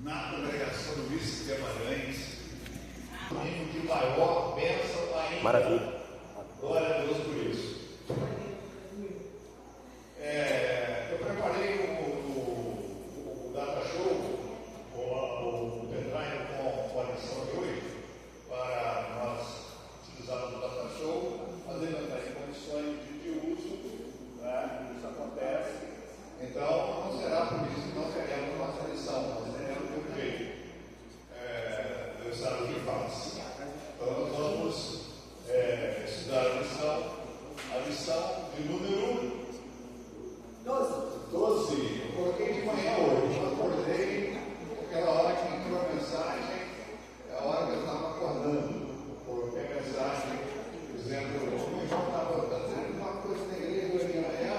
na congregação do Luiz Guimarães, um de maior bênção ainda. Maravilha. Glória a Deus por isso. Eu preparei o Data Show, o pendrive com a lição de hoje, para nós utilizarmos o Data Show, mas ele não está em condições de uso, né? Isso acontece. Então, não será por isso que nós teremos nossa lição, nós teremos de um jeito. Eu sabe o que faz. Então, nós vamos estudar a lição de número 12. Eu coloquei de manhã hoje, eu acordei, aquela hora que entrou a mensagem, é a hora que eu estava acordando. Coloquei a mensagem dizendo: o João estava dizendo uma coisa na igreja hoje de manhã,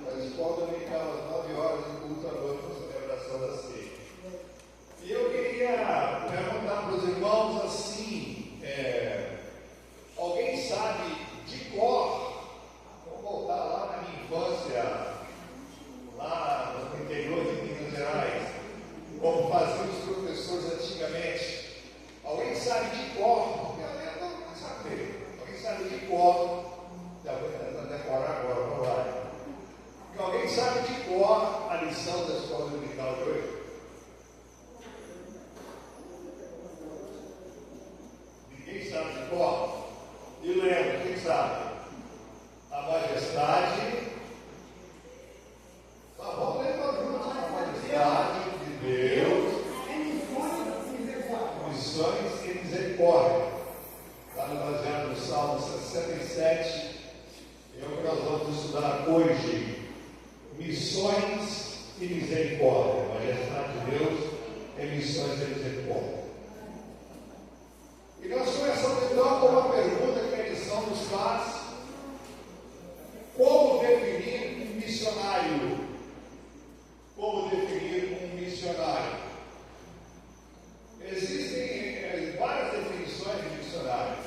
a escola dominicana às 9 horas de culto à noite para a celebração da ceia. E eu queria perguntar para os irmãos assim: alguém sabe de cor? Vamos voltar lá na minha infância, lá no interior de Minas Gerais, como faziam os professores antigamente. Alguém sabe de cor? Não sabe. Alguém sabe de cor? Já vou tentar decorar agora, vamos lá. Alguém sabe de cor a lição da escola dominical de hoje? Ninguém sabe de cor? E lembra, quem sabe? A majestade. Vamos lembrar juntos a majestade de Deus, missões e misericórdia. Está baseado no Salmo 67. É o que nós vamos estudar hoje. Missões e misericórdia. A majestade de Deus é missões e misericórdia. E nós começamos então com uma pergunta que a lição nos faz: como definir um missionário? Como definir um missionário? Existem várias definições de missionário.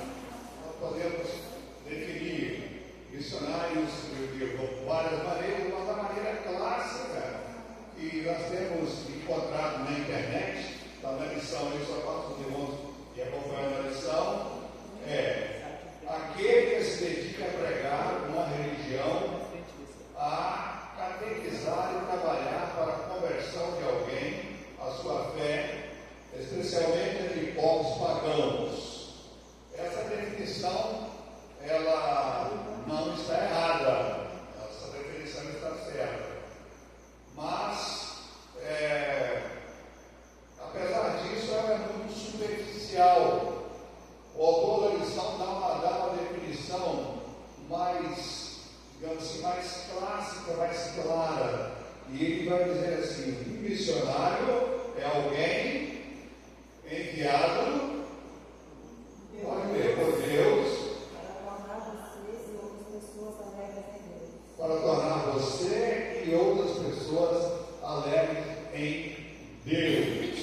Nós podemos definir missionários de várias maneiras, mas a maneira clássica que nós temos encontrado na internet, está na lição, eu só faço os irmãos e acompanhando a lição, aquele que se dedica a pregar uma religião, a catequizar e trabalhar para a conversão de alguém, a sua fé, especialmente entre povos pagãos. Essa definição, ela não está errada, essa definição está certa, mas apesar disso ela é muito superficial. O autor da lição dá uma definição mais, digamos assim, mais clássica, mais clara, e ele vai dizer assim: um missionário é alguém enviado por Deus para tornar você e outras pessoas alegres em Deus.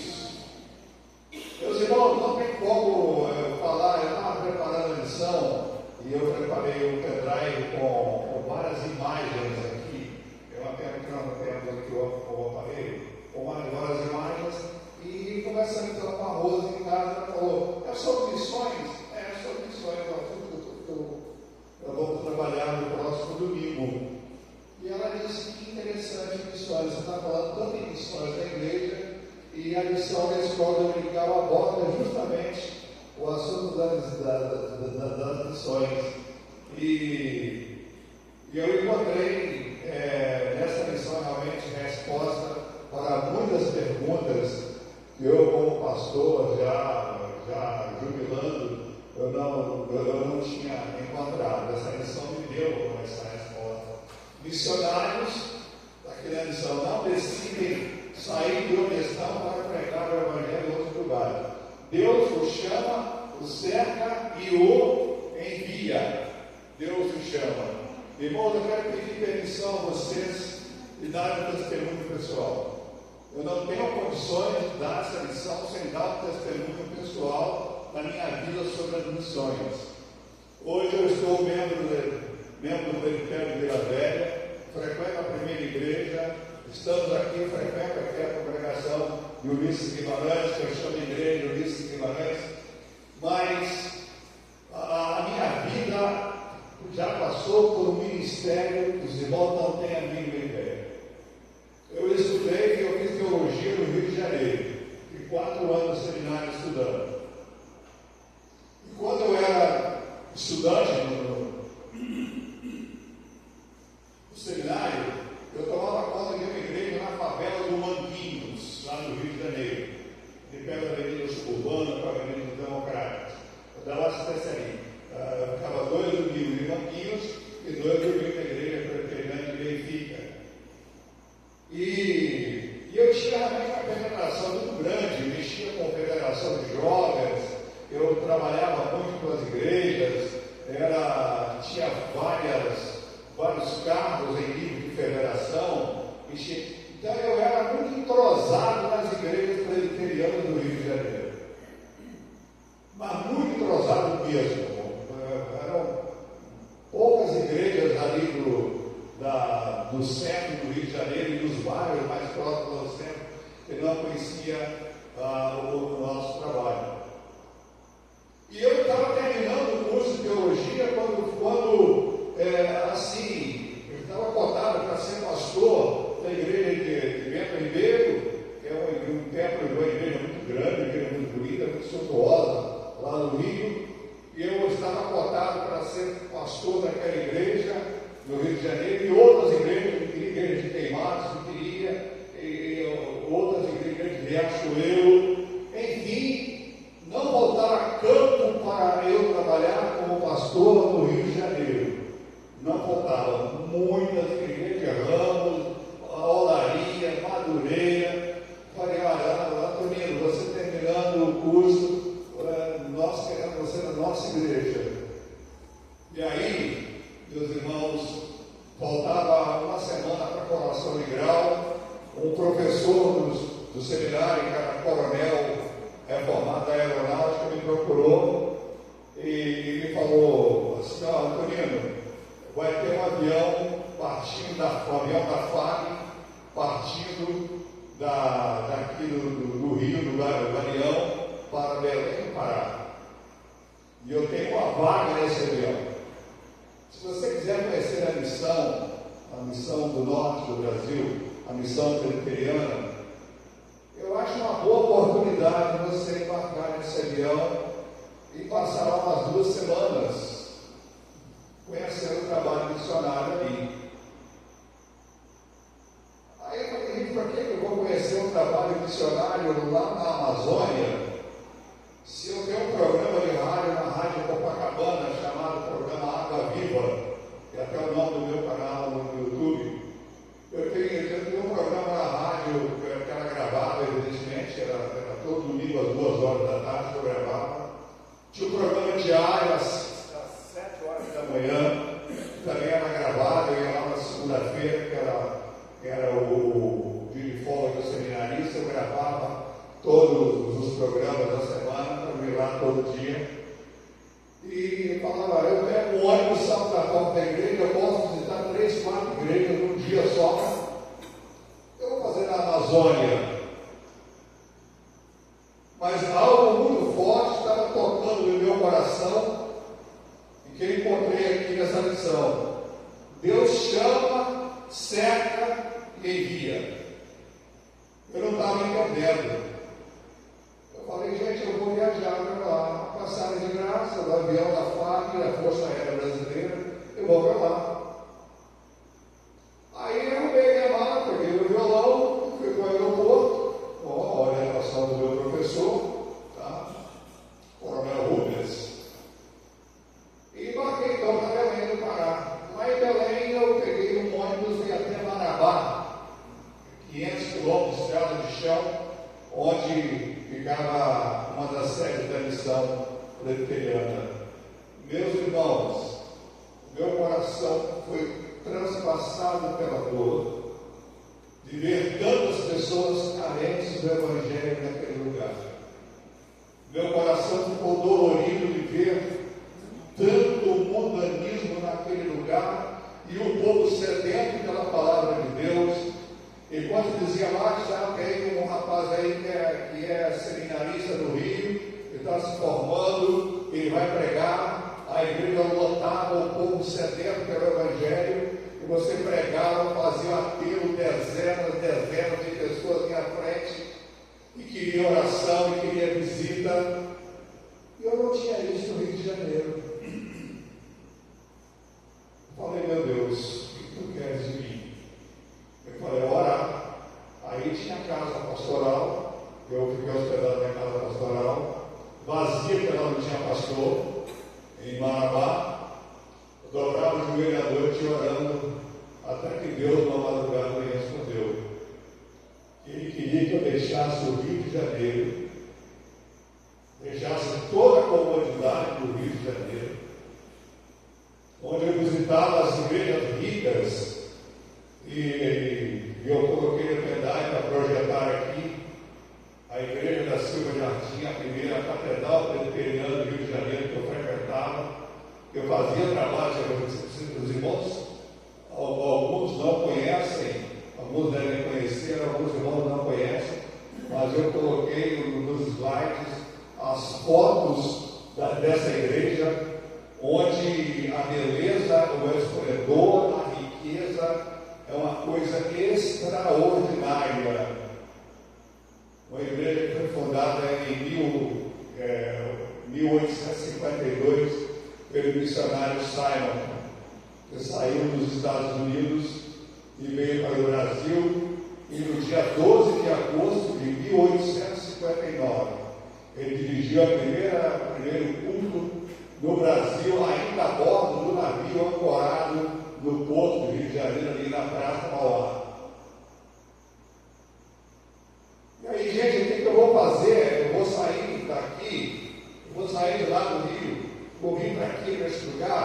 Meus irmãos, não tem como falar. Eu estava preparando a lição e eu preparei um pendrive com várias imagens aqui. Eu apenas aqui o aparelho, com várias imagens, e conversando então com a Rosa em casa, ela falou: é sobre missões? É sobre missões, eu vou trabalhar no próximo domingo. E ela disse: que interessante missões. Você está falando tanto em missões da igreja, e a lição da escola dominical aborda justamente o assunto das missões. E eu encontrei nessa lição realmente resposta para muitas perguntas que eu, como pastor, já jubilando, eu não tinha encontrado. Essa lição me deu essa resposta. Missionários, daquela lição, não decidem sair de onde estão para pregar o evangelho em outro lugar. Deus o chama, o cerca e o envia. Deus o chama. Irmãos, eu quero pedir permissão a vocês e dar um testemunho pessoal. Eu não tenho condições de dar essa lição sem dar um testemunho pessoal da minha vida sobre as missões. Hoje eu estou membro do Presbitério de Vila Velha, frequento a primeira igreja, estamos aqui, frequento aqui a congregação de Luiz Ulisses Guimarães, que eu chamo de igreja Ulisses Guimarães, mas a minha vida já passou por um ministério que os irmãos não têm a mínima ideia. Eu estudei, eu fiz teologia no Rio de Janeiro, e 4 anos no seminário estudando. E quando eu era estudante no seminário, eu tomava conta de uma igreja na favela do Manguinhos, lá no Rio de Janeiro, de perto da Avenida Suburbana para a Avenida Democrática. Eu dava assistência ali. Ficava 2 domingos em Manguinhos e 2 domingos na igreja presbiteriana de Benfica. E eu tinha realmente uma penetração muito grande, mexia com a federação de jovens, eu trabalhava muito com as igrejas, tinha vários cargos em nível de federação, então eu era muito entrosado nas igrejas presbiterianas do Rio de Janeiro, mas muito entrosado mesmo. Eram poucas igrejas ali do centro do Rio de Janeiro e dos bairros mais próximos ao centro que não conhecia o nosso trabalho. E eu estava terminando o curso de teologia quando eu estava cotado para ser pastor da igreja de Bento Ribeiro, que é um templo de uma igreja muito grande, uma igreja muito bonita, muito suntuosa, lá no Rio. E eu estava cotado para ser pastor daquela igreja no Rio de Janeiro, e outras igrejas, igreja de Queimados, que queria, e outras igrejas de Riachuelo, enfim, não faltava campo para eu trabalhar como pastor no Rio de Janeiro. Não faltava muitas igrejas de Ramos, Olaria, Madureira. Falei, olha, Antonino, você terminando o curso, nós queremos você na nossa igreja. E aí, meus irmãos, faltava uma semana para a coroação de grau. Um professor do seminário, que era coronel reformado da aeronáutica, me procurou e me falou assim: Antonino, vai ter um avião partindo um avião da FAB, partindo daqui do Rio, do Galeão, para Belém do Pará. E eu tenho uma vaga nesse avião. Se você quiser conhecer a missão do norte do Brasil, a missão presbiteriana, eu acho uma boa oportunidade de você embarcar nesse avião e passar lá umas 2 semanas conhecendo o trabalho missionário ali. Aí eu falei, por que eu vou conhecer um trabalho missionário lá na Amazônia, se eu tenho um programa de rádio na Rádio Copacabana chamado Programa Água Viva, que é até o nome do meu canal no YouTube. Eu tenho um programa na rádio que era gravado, evidentemente, era todo domingo às 2 horas da tarde que eu gravava. Tinha um programa diário às 7 horas da manhã, que também era gravado. Eu ia lá na segunda-feira, que era o dia de folga do seminarista, eu gravava todos os programas da semana, para vir lá todo dia. E falava, eu pego um ônibus, salto da porta da igreja, eu posso visitar 3, 4 igrejas num dia só. Eu vou fazer na Amazônia. Mas algo muito forte estava tocando no meu coração, e que eu encontrei aqui nessa lição. Deus chama, cerca e envia. Eu não estava entendendo. Eu falei, gente, eu vou viajar para lá, passagem de graça, do avião da FAB, da Força Aérea Brasileira, eu vou para lá. Aí eu arrumei minha mala, peguei o violão, fui para o aeroporto, com a orientação do meu professor, tá? Coronel Rubens. E embarquei então para Belém do Pará. Lá em Belém eu peguei um ônibus e ia até Marabá, 500 quilômetros de estrada de chão, onde ficava uma das sedes da missão presbiteriana. Meus irmãos, meu coração foi transpassado pela dor de ver tantas pessoas carentes do Evangelho naquele lugar. Meu coração ficou dolorido de ver tanto mundanismo naquele lugar e o povo sedento pela palavra de Deus. Enquanto dizia lá, já tem um rapaz aí que é seminarista do Rio, que está se formando, ele vai pregar, a igreja lotava, o povo sedento pelo Evangelho, e você pregava, fazia apelo, dezenas de pessoas aqui à frente, e queria oração, e queria visita, e eu não tinha isso no Rio de Janeiro. Eu falei, meu Deus, o que tu queres de mim? Eu falei, orar. Aí tinha casa pastoral, eu fiquei hospedado na casa pastoral, vazia, porque ela não tinha pastor, em Marabá. Eu dobrava o joelho à noite orando, até que Deus, na madrugada, me respondeu. Ele queria que eu deixasse o Rio de Janeiro, deixasse toda a comodidade do Rio de Janeiro, onde eu visitava as igrejas ricas, e eu coloquei no pendrive para projetar aqui a igreja da Silva de Artim, a primeira catedral presbiteriana do Rio de Janeiro que eu frequentava. Eu fazia trabalho com os irmãos, alguns não conhecem, alguns devem conhecer, alguns irmãos não conhecem, mas eu coloquei nos slides as fotos dessa igreja, onde a beleza, o esplendor, a riqueza é uma coisa extraordinária. Uma igreja que foi fundada em 1852 pelo missionário Simon, que saiu dos Estados Unidos e veio para o Brasil, e no dia 12 de agosto de 1859 ele dirigiu o primeiro culto no Brasil, ainda a bordo do navio ancorado no porto do Rio de Janeiro, ali na Praça Mauá. E aí, gente, o que eu vou fazer? Eu vou sair daqui, eu vou sair de lá do Rio, vou vir para aqui, para esse lugar.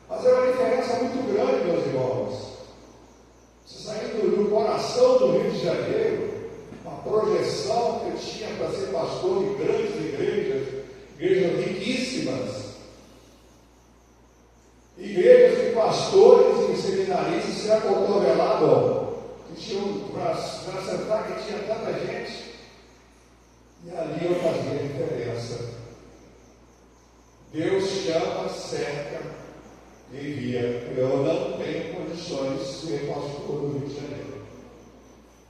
Mas é uma diferença muito grande, meus irmãos. Você saindo do coração do Rio de Janeiro, uma projeção que eu tinha para ser pastor de grandes igrejas riquíssimas, igrejas de pastores e seminaristas se acotovelavam, que tinham para sentar, que tinha tanta gente, e ali eu fazia a diferença. Deus chama, cerca, envia. Eu não tenho condições de ser pastor do Rio de Janeiro.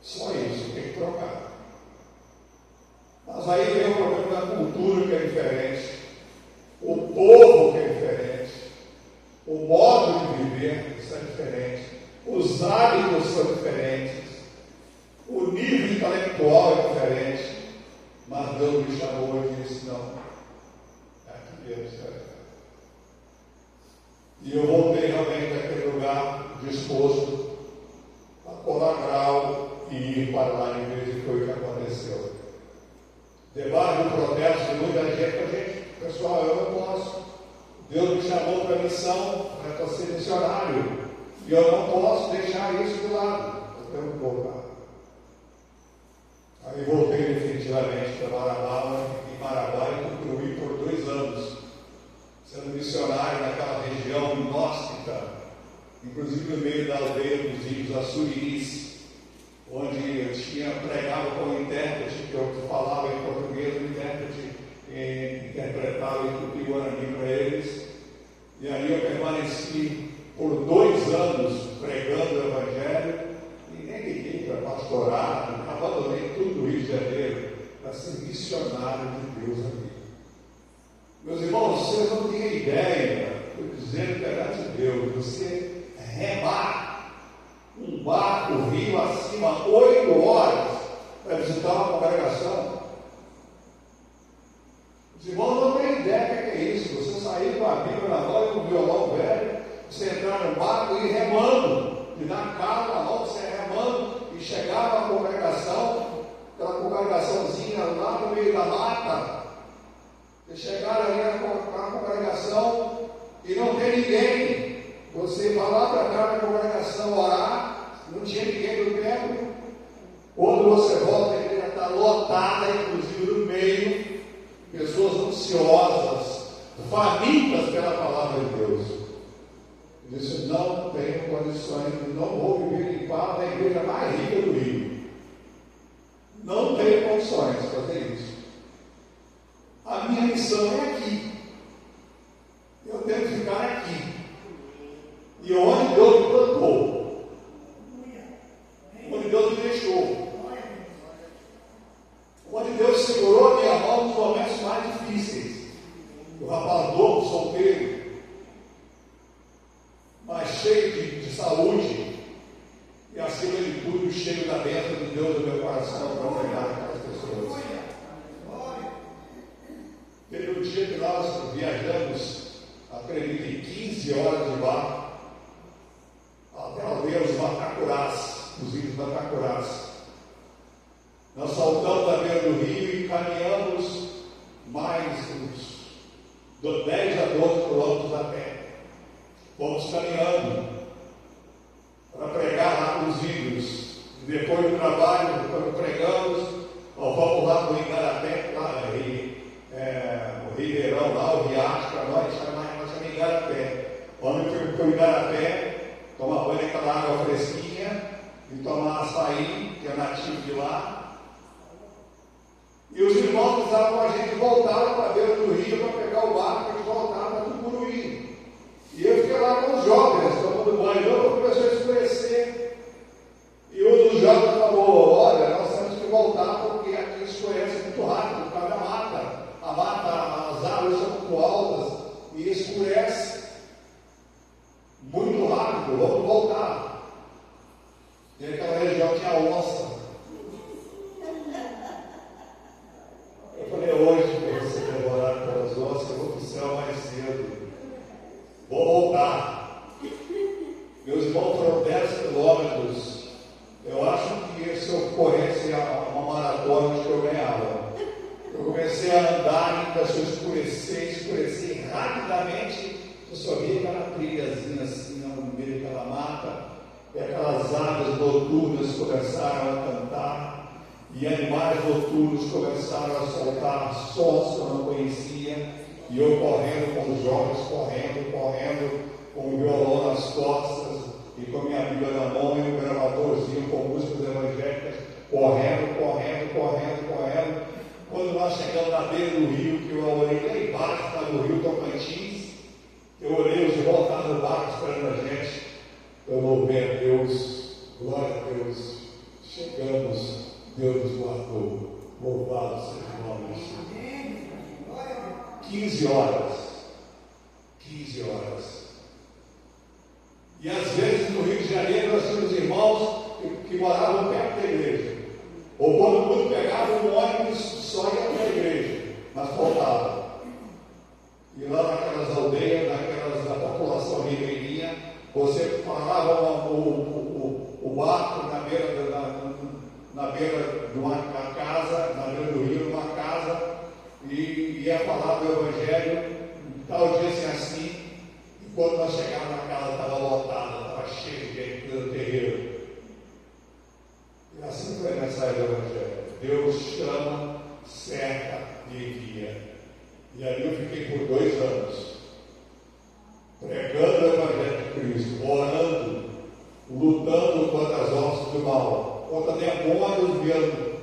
Só isso, tem que trocar. Mas aí vem o problema da cultura, que é diferente, o povo, que é diferente, o modo de viver é diferente, os hábitos são diferentes, o nível intelectual é diferente, mas Deus me chamou e disse, não, é aqui Deus quer. E eu voltei realmente daquele lugar disposto a colar grau e ir para lá em vez de foi o que aconteceu. Debaixo do protesto de muita gente, pessoal, eu não posso. Deus me chamou para a missão, para ser missionário, e eu não posso deixar isso de lado. Eu tenho que voltar. Aí voltei definitivamente para Marabá, em Marabá, e concluí por 2 anos, sendo missionário naquela região inóspita, inclusive no meio da aldeia dos índios açuriris, onde eu pregava com o intérprete, que eu falava em português, o intérprete interpretava em tupi-guarani para eles. E aí eu permaneci por 2 anos pregando o Evangelho, e nem liguei para pastorar, abandonei tudo no Rio de Janeiro para ser missionário de Deus aqui. Meus irmãos, vocês não têm ideia, estou dizendo perante Deus, você remar um barco, rio acima, 8 horas para visitar uma congregação. Os irmãos não têm ideia do que é isso. Você sair com a Bíblia na mão e um violão velho, você entrar no barco e ir remando, e dar carro na mão, você remando, e chegar na congregação, aquela congregaçãozinha lá no meio da mata. Você chegar ali na congregação e não tem ninguém. Você vai lá para cá na congregação orar, não tinha ninguém no templo. Quando você volta, a igreja está lotada, inclusive no meio, pessoas ansiosas, famintas pela palavra de Deus. Eu disse, não tenho condições, não vou viver em paz na igreja mais rica do Rio. Não tenho condições de fazer isso. A minha missão é aqui. Eu tenho que ficar aqui. E onde Deus me plantou, onde Deus me deixou, onde Deus segurou a minha mão nos momentos mais difíceis. O rapaz novo, solteiro, mas cheio de saúde, e acima de tudo, cheio da bênção de Deus no meu coração para pregar aquelas pessoas. Teve um dia que nós viajamos, acredito, em 15 horas de barco, até aldeia os Matacurás, os índios Matacurás. Nós saltamos da beira do rio e caminhamos mais uns 10 a 12 quilômetros a pé. Fomos caminhando para pregar lá para os índios. E depois do trabalho, quando pregamos, nós vamos lá para o Igarapé, lá, o Ribeirão, lá, o Riacho, para nós chama Igarapé. Vamos para o Igarapé, tomar banho naquela água fresquinha e tomar açaí, que é nativo de lá. E os irmãos precisavam com a gente voltar para a beira do rio para pegar o barco para a gente voltar para Tucuruí. E eu fiquei lá com os jovens, tomando banho, começou a escurecer. E um dos jovens falou: olha, nós temos que voltar porque aqui escurece muito rápido, por causa da mata. A mata, as árvores são muito altas e escurece muito rápido, vamos voltar. E aquela região tinha onça. Eu falei: hoje, para você devorar pelas onças, eu vou para o céu mais cedo. Vou voltar. Meus irmãos foram 10 quilômetros. Eu acho que se eu corresse uma maratona, acho que eu ganhava. Eu comecei a andar, começou a escurecer, e rapidamente eu só vi aquela trilhazinha assim, no meio daquela mata, e aquelas aves noturnas começaram a cantar, e animais noturnos começaram a soltar sons que eu não conhecia, e eu correndo com os jovens, correndo, com o violão nas costas, e com a minha Bíblia na mão, e um gravadorzinho com músicas evangélicas, correndo. Quando nós chegamos na beira do rio, que eu olhei lá embaixo, no rio Tocantins, eu olhei os irmãos lá no barco esperando a gente. Eu louvei a Deus, glória a Deus, chegamos, Deus nos guardou, louvado seja o nome do Senhor. 15 horas. E às vezes no Rio de Janeiro nós tínhamos irmãos que moravam perto da igreja. Ou quando muito pegava um ônibus, só ia para a igreja, mas faltava. E lá naquelas aldeias, da população ribeirinha, você parava o barco na beira de uma casa, na beira do rio, numa casa, e ia falar do Evangelho, tal dia assim, e quando nós chegávamos na casa, estava lotada, estava cheio de gente no terreiro. E assim foi a mensagem do Evangelho. Deus chama, cerca e envia. E ali eu fiquei por 2 anos, pregando o Evangelho de Cristo, orando, lutando contra as obras do mal, contra demônios, vendo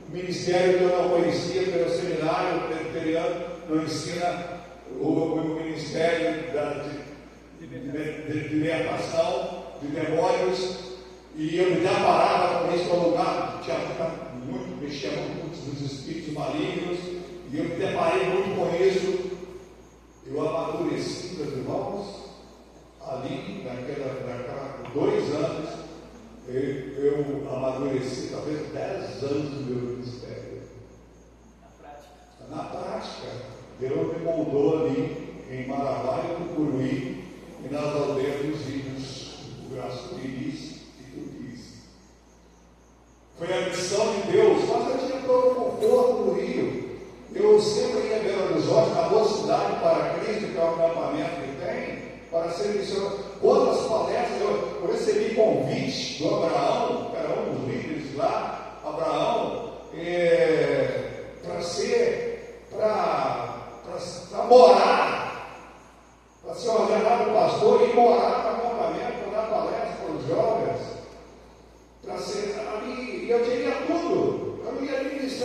o ministério que eu não conhecia, pelo seminário presbiteriano, não ensina o ministério de libertação de demônios, e eu me deparava com esse lugar, mexia muito nos espíritos malignos, e eu me deparei muito com isso. Eu amadureci, meus irmãos, ali, naquela 2 anos, eu amadureci talvez 10 anos do meu ministério. Na prática, Deus me moldou ali em Marabá e Tucuruí e nas aldeias dos índios, o Braço Iris e Tuquis. Foi a missão de Deus, mas eu tinha todo o conforto do Rio. Eu sempre ia ver os olhos na mocidade para Cristo, que é o acampamento que tem, para ser missionário. Quantas palestras eu recebi convite do Abraão, que era um dos líderes lá, Abraão, para morar, para ser ordenado pastor e morar no acampamento, para dar palestra para os jovens.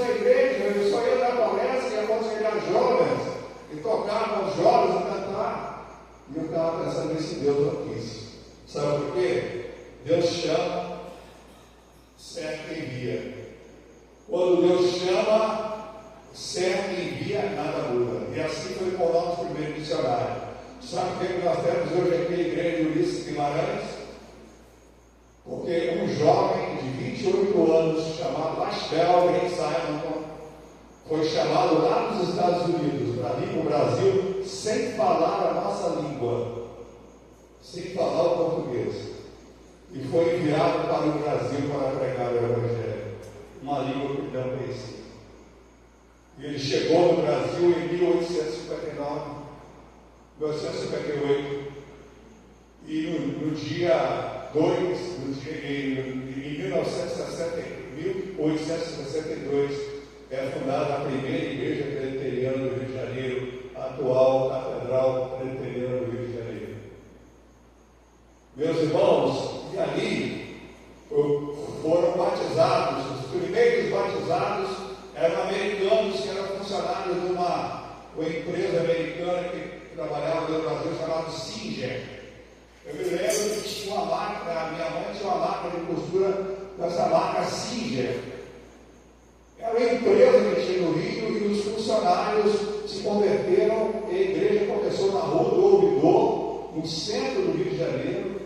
na igreja, eu só ia dar palestra e aconselhar jovens, e tocar com os jovens e cantar. E eu estava pensando nisso, Deus não quis. Sabe por quê? Deus chama, certo envia. Quando Deus chama, certo envia, nada muda. E assim foi com o nosso primeiro missionário. Sabe o que nós temos hoje aqui na igreja de Ulisses Guimarães? Porque um jovem de 28 anos, chamado Lastel Green Simon, foi chamado lá nos Estados Unidos para vir para o Brasil sem falar a nossa língua, sem falar o português, e foi enviado para o Brasil para pregar o Evangelho, uma língua que ele não conhecia. E ele chegou no Brasil em 1858, e no dia 2, em 1862, é fundada a primeira igreja presbiteriana do Rio de Janeiro, a atual Catedral Presbiteriana do Rio de Janeiro. Meus irmãos, e ali foram batizados, os primeiros batizados eram americanos que eram funcionários de uma empresa americana que trabalhava no Brasil chamada Singer. Eu me lembro que tinha uma máquina, a minha mãe tinha uma máquina de costura dessa marca Singer. Era uma empresa que tinha no Rio e os funcionários se converteram e a igreja começou na Rua do Ouvidor, no centro do Rio de Janeiro,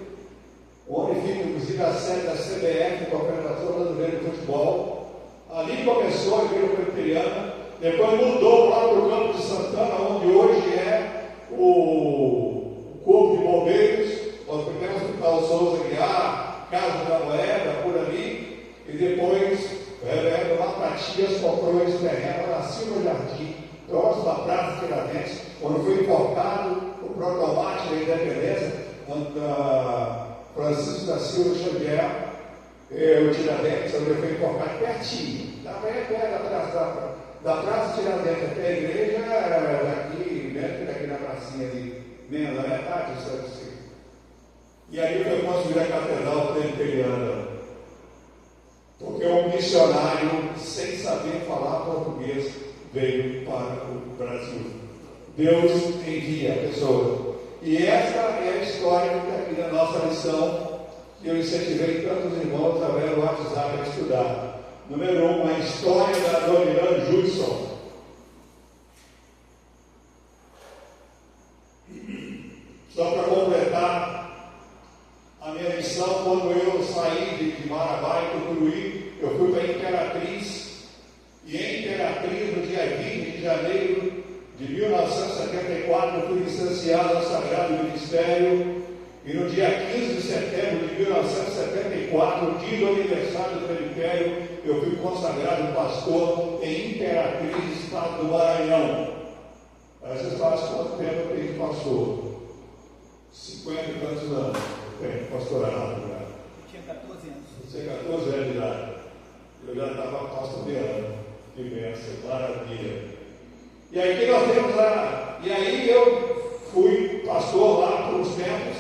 onde fica inclusive a sede da CBF, Confederação Brasileira de Futebol. Ali começou a igreja presbiteriana, depois mudou lá para o Campo de Santana, onde hoje é o Corpo de Bombeiros, o primeiro Hospital Souza Guiar, Casa da Moeda, por ali, e depois o reverendo Matatias comprou esse terreno na Silva Jardim, próximo da Praça Tiradentes, onde foi invocado o proclamante da independência, Francisco da Silva Xavier, o Tiradentes, onde foi invocado pertinho, estava aí perto da Praça Tiradentes até a igreja, daqui na pracinha ali, menos da metade, sabe? E aí foi construída a Catedral Presbiteriana, porque um missionário, sem saber falar português, veio para o Brasil. Deus envia pessoas. E essa é a história que está aqui na nossa lição, que eu incentivei tantos irmãos a ver o WhatsApp a estudar. Número 1, a história da Adoniran Judson. Só para completar a minha missão, quando eu saí de Marabá e Tucuruí, eu fui para Imperatriz, e em Imperatriz, no dia 20 de janeiro de 1974, eu fui licenciado ao Sagrado Ministério, e no dia 15 de setembro de 1974, dia do aniversário do presbitério, eu fui consagrado pastor em Imperatriz, estado do Maranhão. Aí vocês fazem quanto tempo eu tenho pastor? 50 e tantos anos. Tem pastorado já. Eu tinha 14 anos. Você tinha 14 anos de idade. Eu já estava pastoreando. Que bênção, maravilha. E aí nós temos e aí eu fui pastor lá por uns tempos,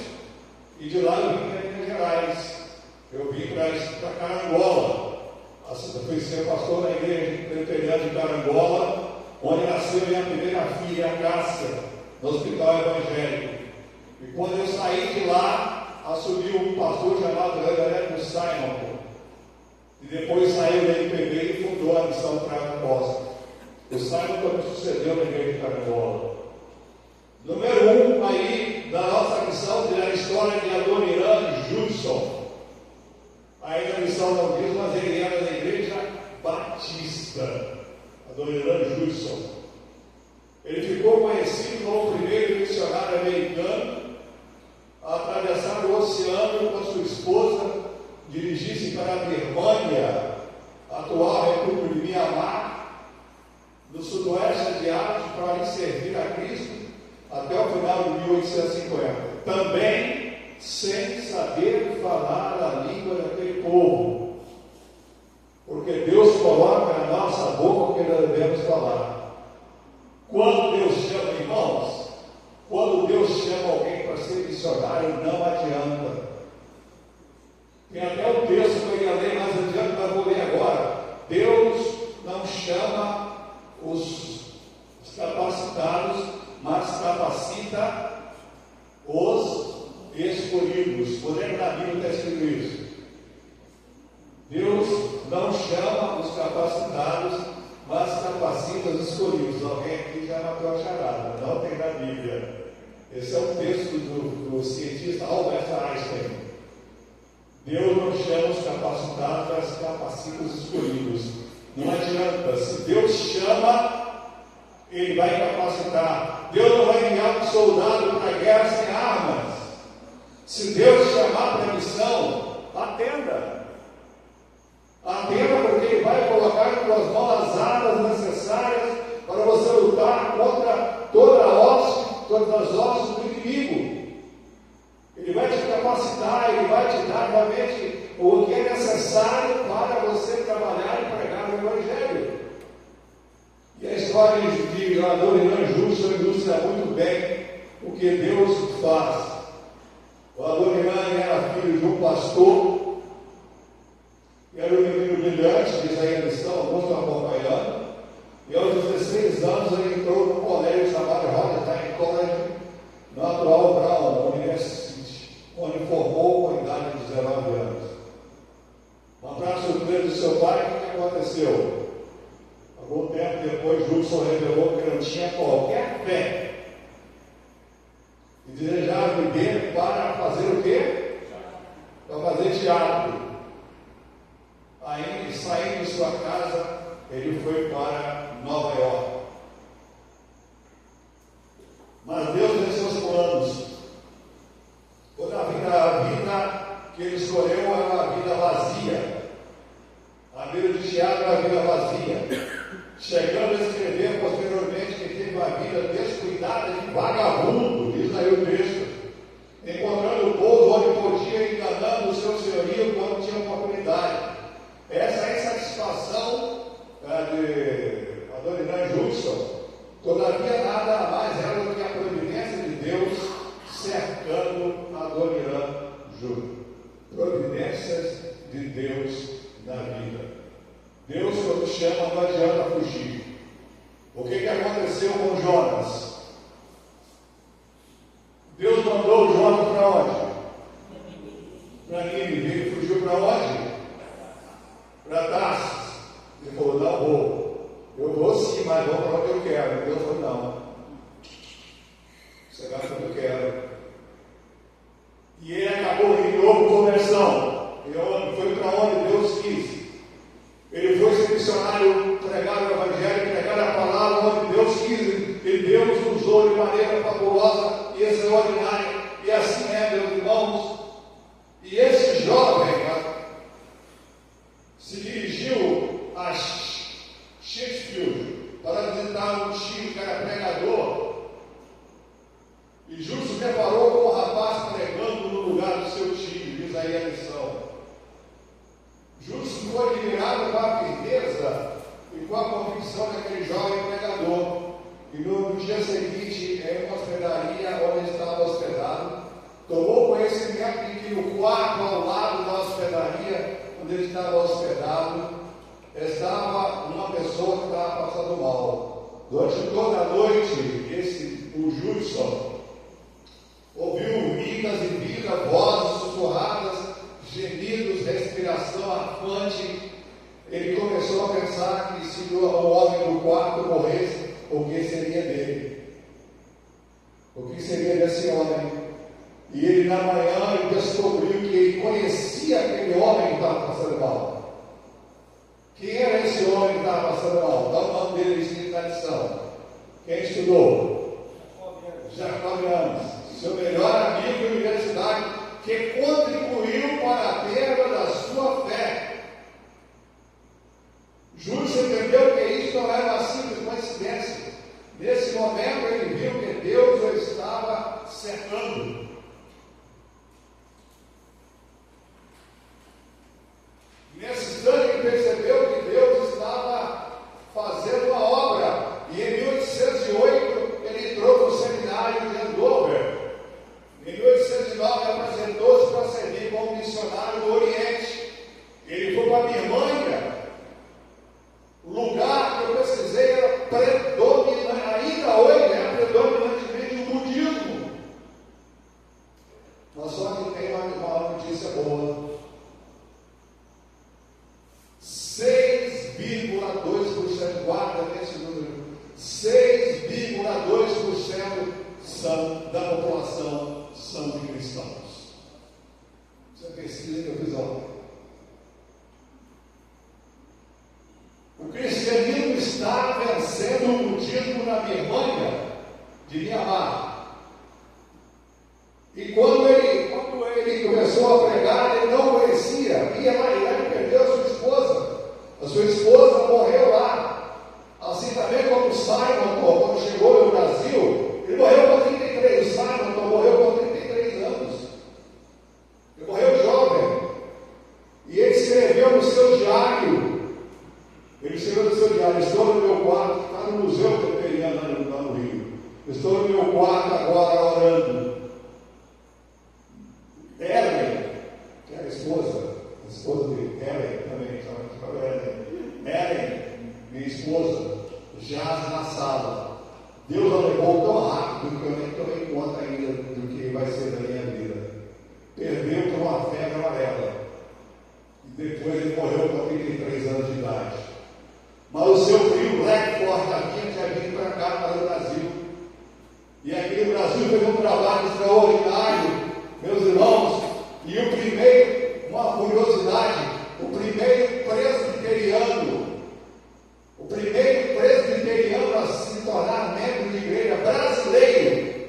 e de lá eu vim para Minas Gerais. Eu vim para Carangola. Eu fui ser pastor na igreja presbiteriana de Carangola, onde nasceu minha primeira filha, a Cássia, no Hospital Evangélico. E quando eu saí de lá, assumiu um pastor chamado Reverendo Simon, e depois saiu da MPB e fundou a missão Praia Costa. O Simon também sucedeu na igreja de Carangola. Número 1 aí da nossa missão é a história de Adoniran Judson. Aí na missão não diz, mas ele era da igreja batista. Adoniran Judson. Ele ficou conhecido como o primeiro missionário americano a atravessar o oceano com a sua esposa, dirigir-se para a Birmânia, atual República de Mianmar, no sudoeste asiático, para ali servir a Cristo até o final de 1850. Também sem saber falar a língua daquele povo, porque Deus coloca na nossa boca o que nós devemos falar. Quando Deus chama, irmãos, quando Deus chama alguém para ser missionário, não adianta. Tem até um texto que eu ia ler mais adiante, mas vou ler agora. Deus não chama escolhidos. Alguém aqui já matou a charada, não tem na Bíblia. Esse é um texto do cientista Albert Einstein. Deus não chama os capacitados, mas capacita os escolhidos. Não adianta, se Deus chama, Ele vai capacitar. Deus não vai enviar um soldado para a guerra sem armas. Se Deus chamar para a missão, atenda. Atenda, porque Ele vai colocar em tuas mãos as armas necessárias para você lutar contra todas as hostes do inimigo. Ele vai te capacitar, Ele vai te dar realmente o que é necessário para você trabalhar e pregar o Evangelho. E a história de Adoniran Judson ilustra muito bem o que Deus faz. O Adoniran era filho de um pastor, era um menino brilhante, diz aí a missão, alguns estão acompanhando, e aos 16 anos ele entrou no colégio chamado Rotterdam College, no atual Brown University, onde formou com a idade de 19 anos. Mas para a surpresa do seu pai, o que aconteceu? Algum tempo depois, Judson revelou que não tinha qualquer fé e desejava viver para fazer o quê? Para fazer teatro. Aí, saindo de sua casa, ele foi para Nova York. Mas Deus tem seus planos. Toda a vida que ele escolheu era uma vida vazia. A vida de teatro era uma vida vazia. Chegando a escrever posteriormente que teve uma vida descuidada de vagabundo, diz aí o texto, encontrando o povo onde podia, enganando o seu senhorio quando tinha oportunidade. Essa insatisfação de Adoniran Judson, todavia nada mais era do que a providência de Deus cercando Adoniran Judson. Providências de Deus na vida. Deus, quando chama, não adianta fugir. O que aconteceu com Jonas? Deus mandou Jonas para onde? Para Nínive. Ele fugiu para onde? Para Tarsis. Ele falou, não vou. Eu vou sim, mas vou para onde eu quero. Deus falou, não. Você vai para onde eu quero. E ele acabou em novo conversão. Ele foi para onde Deus quis. Ele foi ser missionário, pregar o Evangelho, pregar a palavra onde Deus quis, e Deus usou de maneira fabulosa e extraordinária. E assim é, meus irmãos. E esse jovem se dirigiu a Sheffield para visitar um tio que era pregador. E Judson se deparou com um rapaz pregando no lugar do seu tio, diz aí a lição. Judson ficou admirado com a firmeza e com a convicção daquele jovem pregador. E no dia seguinte, em uma hospedaria onde estava hospedado, tomou conhecimento de que no quarto ao lado da hospedaria, onde ele estava hospedado, estava uma pessoa que estava passando mal. Durante toda a noite, o Judson ouviu vidas e vidas, vozes sussurradas, gemidos, respiração afante. Ele começou a pensar que se o homem do quarto morresse, o que seria dele? O que seria desse homem? E ele na manhã ele descobriu que ele conhecia aquele homem que estava passando mal. Quem era esse homem que estava passando mal? Dá o nome dele escrito na lição. Quem estudou? Jacobianos. Seu melhor amigo de universidade, que contribuiu para a perda da sua fé. Judson entendeu que isso não era uma simples coincidência. Nesse momento ele viu que Deus o estava cercando. de Mianmar. E quando ele começou a pregar, ele não conhecia, ia lá e ele perdeu a sua esposa. A sua esposa morreu lá. Assim também como o Simon, quando chegou no Brasil, ele morreu com 33. O Simon morreu com 33 anos. Ele morreu jovem. E ele escreveu no seu diário. Estou no meu quarto, está no Museu Teperiano lá no Rio. Estou no meu quarto agora orando. Ellen, que é a esposa de Ellen também, Ellen, minha esposa, jaz na sala. Deus a levou tão rápido que eu nem tomei conta ainda do que vai ser da minha vida. Perdeu por uma febre amarela. E depois ele morreu com 33 anos de idade. Mas o seu primo, Blackford, tinha vindo para cá, para o Brasil. E aqui no Brasil fez um trabalho extraordinário, meus irmãos. E o primeiro, uma curiosidade, o primeiro presbiteriano a se tornar membro de igreja brasileiro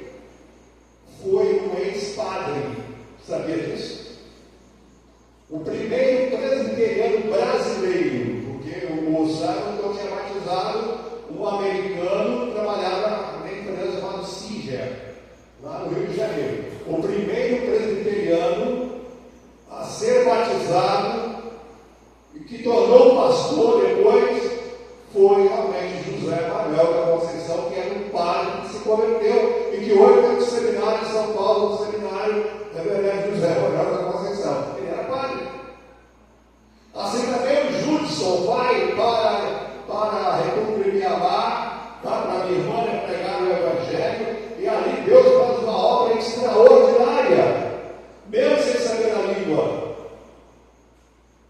foi um ex-padre. Sabia disso? O primeiro presbiteriano brasileiro, porque o Simon tinha batizado um americano que trabalhava na empresa chamada Singer, lá no Rio de Janeiro. O primeiro presbiteriano a ser batizado e que tornou pastor depois foi realmente José Manuel da Conceição, que era um padre que se converteu e que hoje é do seminário de São Paulo, do seminário Reverendo José Manuel da Conceição. Ele era padre. Assim também o Judson vai para a República de Mianmar, para a Birmânia pregar o Evangelho, e ali Deus faz uma obra extraordinária, mesmo sem saber a língua.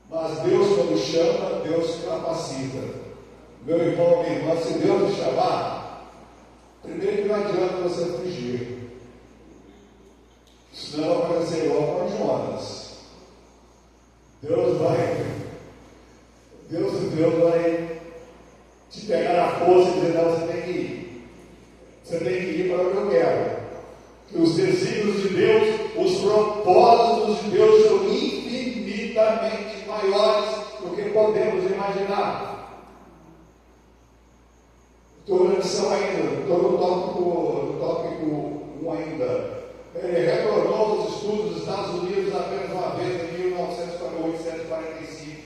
Mas Deus, quando chama, Deus capacita. Meu irmão, minha irmã, se Deus te chamar, primeiro que não adianta você fugir. Senão vai ser igual com Jonas. Deus vai te pegar na força e dizer, não, você tem que ir. Você tem que ir para onde eu quero. Que os desígnios de Deus, os propósitos de Deus são infinitamente maiores do que podemos imaginar. Estou na lição ainda, estou no tópico 1 ainda. Ele retornou aos estudos dos Estados Unidos apenas uma vez em 1945.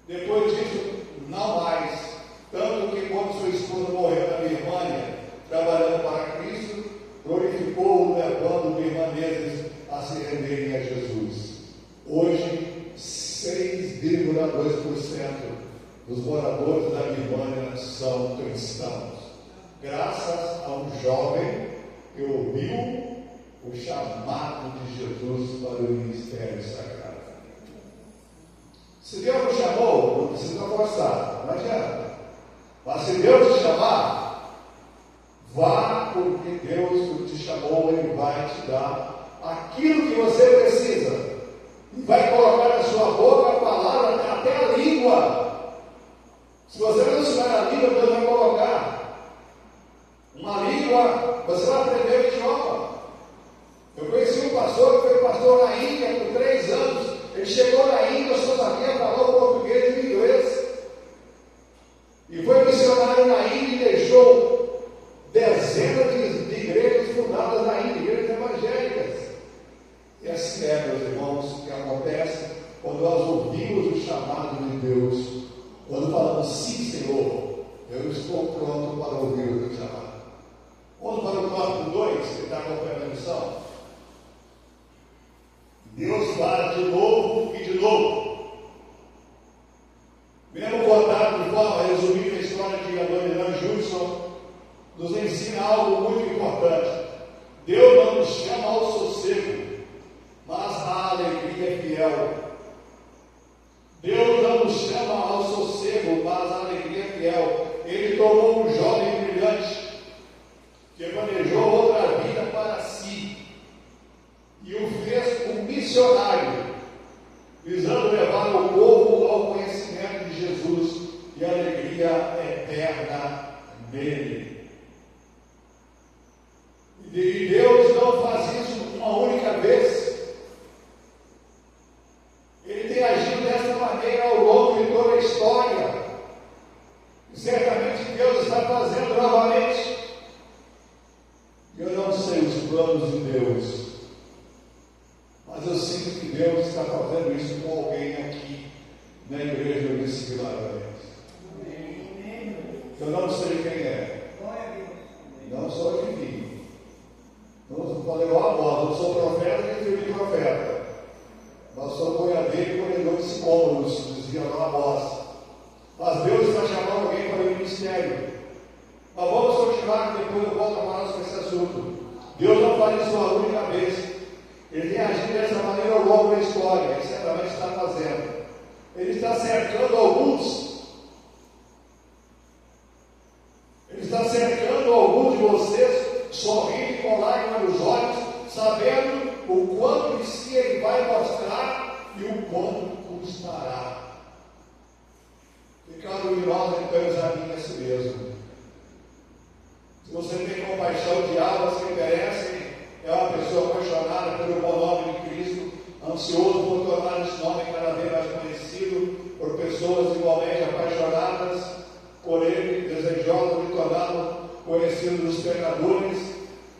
Depois disso, não mais. Tanto que quando sua esposa morreu na Birmânia, trabalhando para Cristo, glorificou, levando birmaneses a se renderem a Jesus. Hoje, 6,2% dos moradores da Birmânia são cristãos, graças a um jovem que ouviu o chamado de Jesus para o ministério sagrado. Se Deus nos chamou, não precisa forçar, não adianta. Mas se Deus te chamar, vá, porque Deus te chamou, Ele vai te dar aquilo que você precisa. E vai colocar na sua boca a palavra, até a língua. Se você não souber a língua, Deus vai colocar uma língua, você vai aprender o idioma. Eu conheci um pastor que foi pastor na Índia por 3 anos. Ele chegou na Índia, só sabia falar português e inglês. E foi missionário na Índia e deixou dezenas de igrejas fundadas na Índia, igrejas evangélicas. E assim é, meus irmãos, que acontece quando nós ouvimos o chamado de Deus. Quando falamos, sim, Senhor, eu estou pronto para ouvir o teu chamado. Vamos para o tópico 2, que está acompanhando a missão. Deus fala de novo e de novo. Mesmo contado de forma resumida, a história de Adoniran Judson nos ensina algo muito importante. Deus não nos chama ao sossego, mas à alegria fiel. Deus não nos chama ao sossego, mas à alegria fiel. Ele tomou um jovem brilhante, que planejou outra vida para si, e o fez um missionário, visando levar o povo ao conhecimento de Jesus e a alegria eterna nele. 2 cômodos, dizia Dona Bossa. Mas Deus está chamando alguém para o ministério. Mas vamos continuar, que depois eu volto a falar sobre esse assunto. Deus não faz isso uma única vez. Ele tem agido dessa maneira ao longo da história. Ele certamente está fazendo. Ele está cercando alguns. Ele está cercando alguns de vocês, sorrindo com lágrimas nos olhos, sabendo o quanto de si ele vai mostrar e o quanto custará. E cada um de nós então examine a si mesmo. Se você tem compaixão de almas que merecem, é uma pessoa apaixonada pelo bom nome de Cristo, ansioso por tornar esse nome cada vez mais conhecido, por pessoas igualmente apaixonadas por Ele, desejosas de torná-lo conhecido dos pecadores.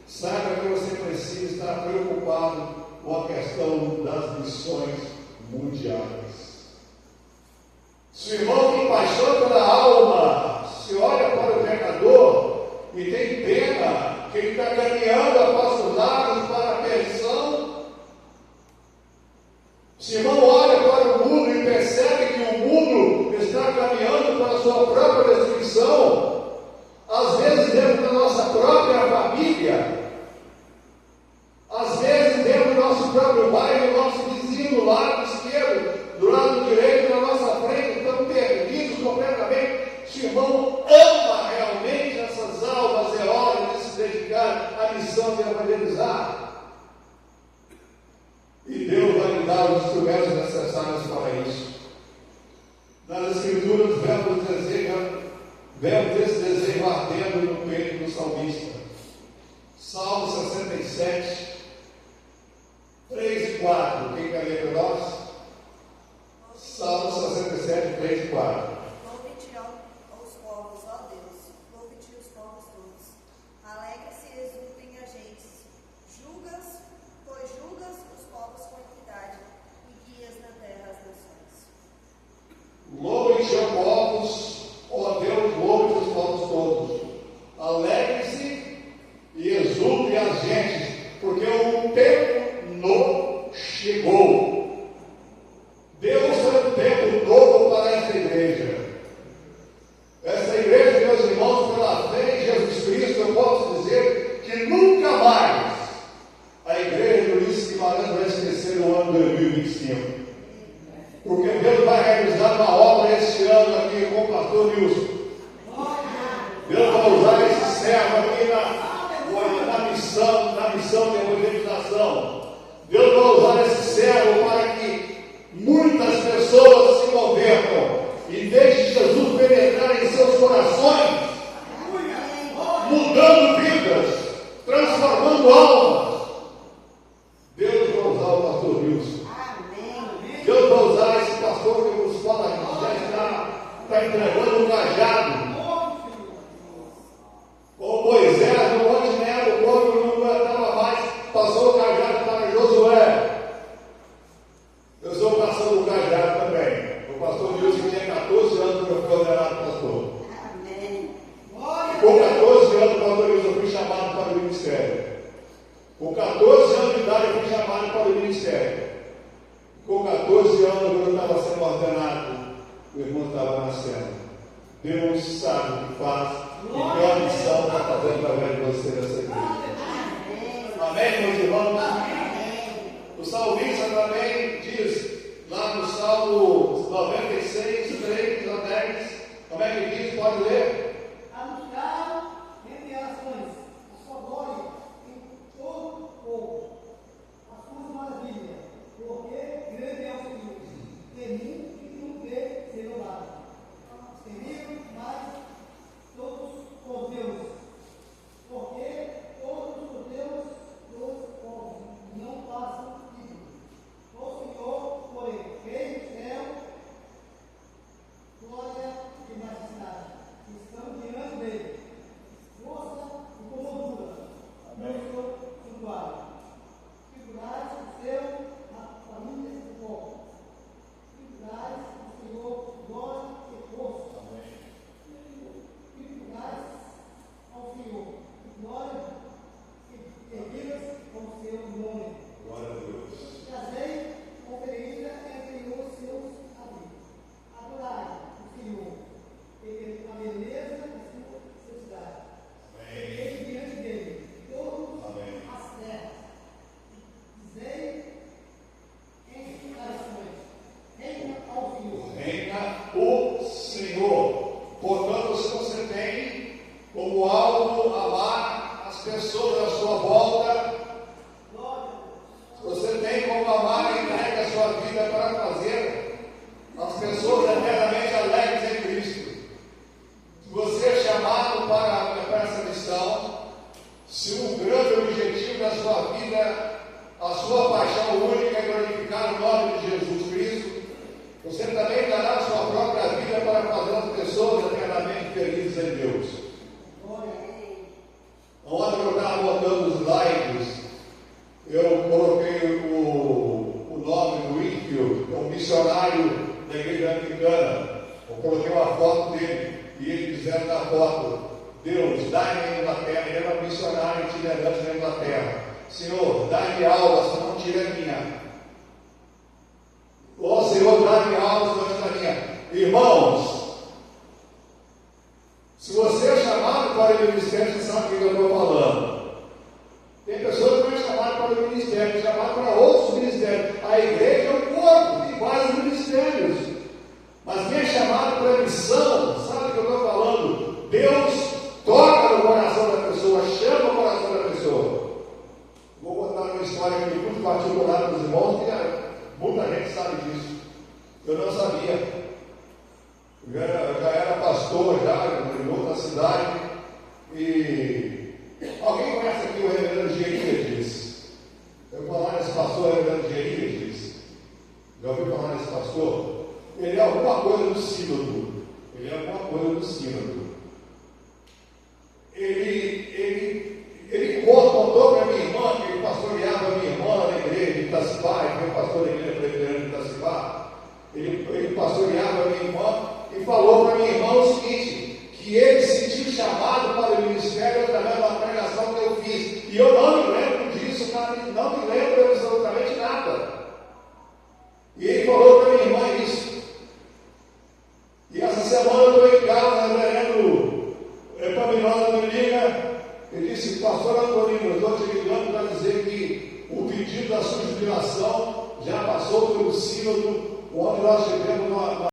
Saiba que você precisa estar preocupado com a questão das missões mundiais. Se o irmão tem paixão pela alma, se olha para o pecador e tem pena que ele está caminhando a passos largos para a perdição, se o irmão olha para o mundo e percebe que o mundo está caminhando para a sua própria destruição, às vezes dentro da nossa própria família, às vezes dentro do nosso próprio bairro, o nosso vizinho do lado esquerdo, do lado direito, na nossa frente, estão perdidos completamente. Se o irmão ama realmente essas almas, é hora de se dedicar à missão de evangelizar. E Deus vai lhe dar os instrumentos necessários para isso. Nas Escrituras, vemos esse desejo ardendo no peito do salmista. Salmo 67, 3 e 4. Quem quer ler para nós? Salmo 67, 3 e 4. Louve-te aos povos, ó Deus, louve-te os povos todos. Alegra-se e exultem as gentes. Pois julgas os povos com equidade e guias na terra as nações. Louvem-te, ó povos, ó Deus, louve-te os povos todos. Alegre-se e exultem as gentes, porque o tempo novo chegou. Deus tem um tempo novo para essa igreja. Essa igreja, meus irmãos, pela fé em Jesus Cristo, eu posso dizer que nunca mais a igreja do Ulisses Guimarães vai esquecer o ano 2025. Porque Deus vai realizar uma obra esse ano aqui com o pastor Nilson. Deus vai usar esse servo aqui na missão de evangelização. Deus vai usar esse servo para que muitas pessoas se convertam e deixem Jesus penetrar em seus corações, mudando vidas, transformando almas. Deus vai usar o pastor Wilson. Deus vai usar esse pastor que nos fala que já está entregando um cajado. O Moisés, no Monte Nebo, quando não aguentava mais, passou o cajado para Josué. Eu estou passando o cajado também. O pastor Wilson tinha 14 anos quando eu fui ordenado pastor. Amém. Com 14 anos, o pastor Wilson foi chamado para o ministério. Com 14 anos de idade, eu fui chamado para o ministério. Com 14 anos, quando eu estava sendo ordenado, o irmão estava nascendo. Deus sabe o que faz e que a missão está fazendo através de você nessa igreja. Amém, meus irmãos? O salmista também diz, lá no Salmo 96, 3 a 10, como é que diz? Pode ler? Anunciaram entre as nações a sua glória em todo o povo, as suas maravilhas, porque grande é o Senhor, temido e não vê ser louvado. Temido mais todos os deuses, porque todos os deuses dos povos não passam ídolos. O Senhor, porém, rei do céu, glória e majestade, estão missionário da igreja anglicana. Eu coloquei uma foto dele e ele dizendo na foto: Deus, dá-me a Inglaterra. Ele era um missionário itinerante na Inglaterra. Senhor, dá-me alma, se não tira a minha. Ó Senhor, dá-me alma, se não tira a minha. Irmãos, se você é chamado para o ministério, você sabe o que eu estou falando. Tem pessoas que não é chamado para o ministério, é chamado para outros ministérios. A igreja é um corpo, tem vários ministérios. Mas quem é chamado para a missão, sabe o que eu estou falando? Deus toca no coração da pessoa, chama o coração da pessoa. Vou contar uma história aqui muito particular para os irmãos, que muita gente sabe disso. Eu não sabia. Eu já era pastor, já em outra cidade. E alguém conhece aqui o reverendo Gerias? Eu vou falar nesse pastor, reverendo Gerias. Já ouviu falar nesse pastor? Ele é alguma coisa do sínodo. Ele contou para minha irmã, que ele pastoreava a minha irmã na igreja de Itacibá, ele foi pastor da igreja presbiteriana de Itacibá. Ele pastoreava a minha irmã e falou para minha irmã o seguinte: que ele sentiu chamado para o ministério através de uma pregação que eu fiz. E eu não me lembro disso, cara, não me lembro absolutamente nada. E ele falou para minha irmã isso. E essa semana eu estou em casa, o reverendo Epaminondas me liga. Ele disse: pastor Antonino, eu estou te ligando para dizer que o pedido da sua jubilação já passou pelo sínodo, onde nós tivemos uma